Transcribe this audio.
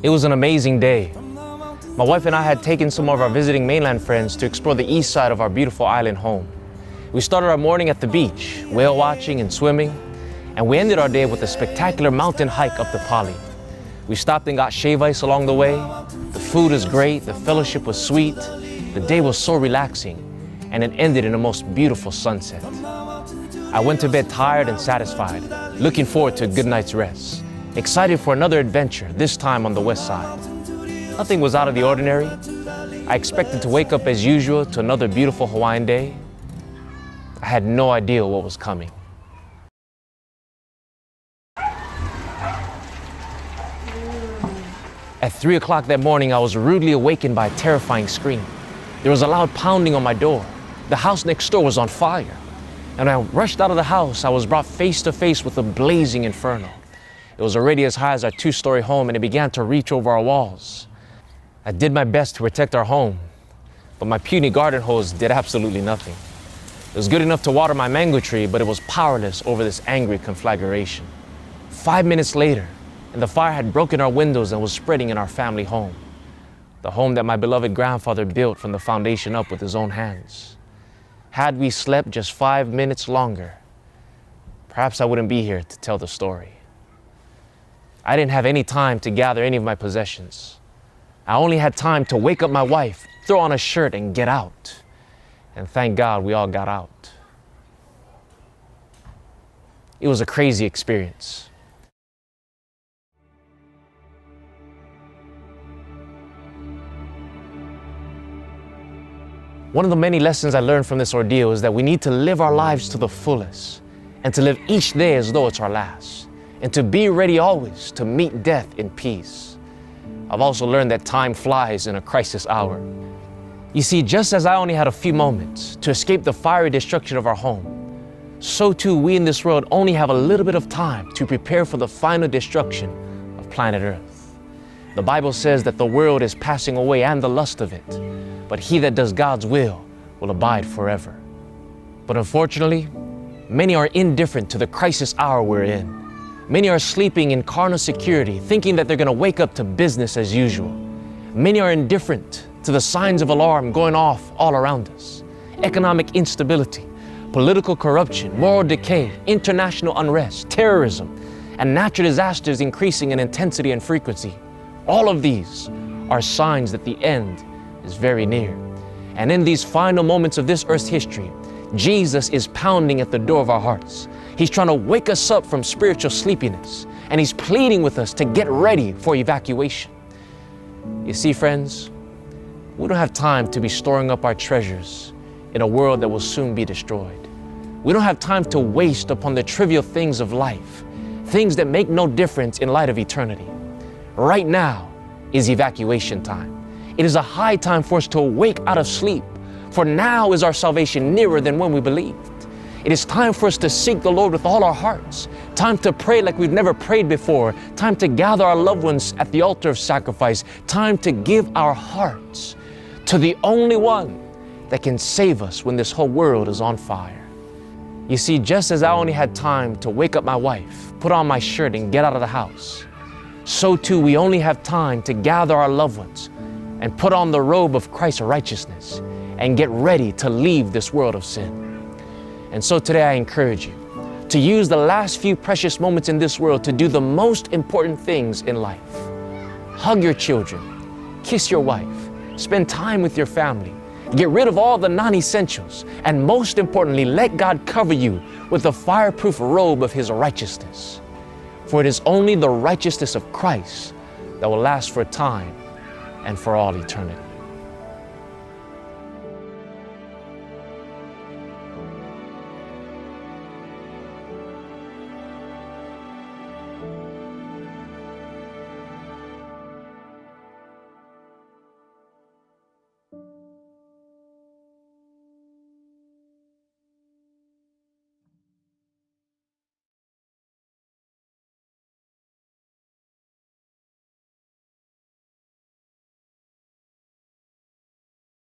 It was an amazing day. My wife and I had taken some of our visiting mainland friends to explore the east side of our beautiful island home. We started our morning at the beach, whale watching and swimming, and we ended our day with a spectacular mountain hike up the Pali. We stopped and got shave ice along the way. The food was great, the fellowship was sweet, the day was so relaxing, and it ended in a most beautiful sunset. I went to bed tired and satisfied, looking forward to a good night's rest, excited for another adventure, this time on the west side. Nothing was out of the ordinary. I expected to wake up as usual to another beautiful Hawaiian day. I had no idea what was coming. At 3 o'clock that morning, I was rudely awakened by a terrifying scream. There was a loud pounding on my door. The house next door was on fire. And when I rushed out of the house, I was brought face to face with a blazing inferno. It was already as high as our 2-story home, and it began to reach over our walls. I did my best to protect our home, but my puny garden hose did absolutely nothing. It was good enough to water my mango tree, but it was powerless over this angry conflagration. 5 minutes later, and the fire had broken our windows and was spreading in our family home. The home that my beloved grandfather built from the foundation up with his own hands. Had we slept just 5 minutes longer, perhaps I wouldn't be here to tell the story. I didn't have any time to gather any of my possessions. I only had time to wake up my wife, throw on a shirt, and get out. And thank God we all got out. It was a crazy experience. One of the many lessons I learned from this ordeal is that we need to live our lives to the fullest and to live each day as though it's our last, and to be ready always to meet death in peace. I've also learned that time flies in a crisis hour. You see, just as I only had a few moments to escape the fiery destruction of our home, so too we in this world only have a little bit of time to prepare for the final destruction of planet Earth. The Bible says that the world is passing away and the lust of it, but he that does God's will abide forever. But unfortunately, many are indifferent to the crisis hour we're in. Many are sleeping in carnal security, thinking that they're going to wake up to business as usual. Many are indifferent to the signs of alarm going off all around us. Economic instability, political corruption, moral decay, international unrest, terrorism, and natural disasters increasing in intensity and frequency. All of these are signs that the end is very near. And in these final moments of this earth's history, Jesus is pounding at the door of our hearts. He's trying to wake us up from spiritual sleepiness, and he's pleading with us to get ready for evacuation. You see, friends, we don't have time to be storing up our treasures in a world that will soon be destroyed. We don't have time to waste upon the trivial things of life, things that make no difference in light of eternity. Right now is evacuation time. It is a high time for us to awake out of sleep, for now is our salvation nearer than when we believed. It is time for us to seek the Lord with all our hearts, time to pray like we've never prayed before, time to gather our loved ones at the altar of sacrifice, time to give our hearts to the only one that can save us when this whole world is on fire. You see, just as I only had time to wake up my wife, put on my shirt, and get out of the house, so too we only have time to gather our loved ones and put on the robe of Christ's righteousness and get ready to leave this world of sin. And so today I encourage you to use the last few precious moments in this world to do the most important things in life. Hug your children, kiss your wife, spend time with your family, get rid of all the non-essentials, and most importantly, let God cover you with the fireproof robe of his righteousness. For it is only the righteousness of Christ that will last for time and for all eternity.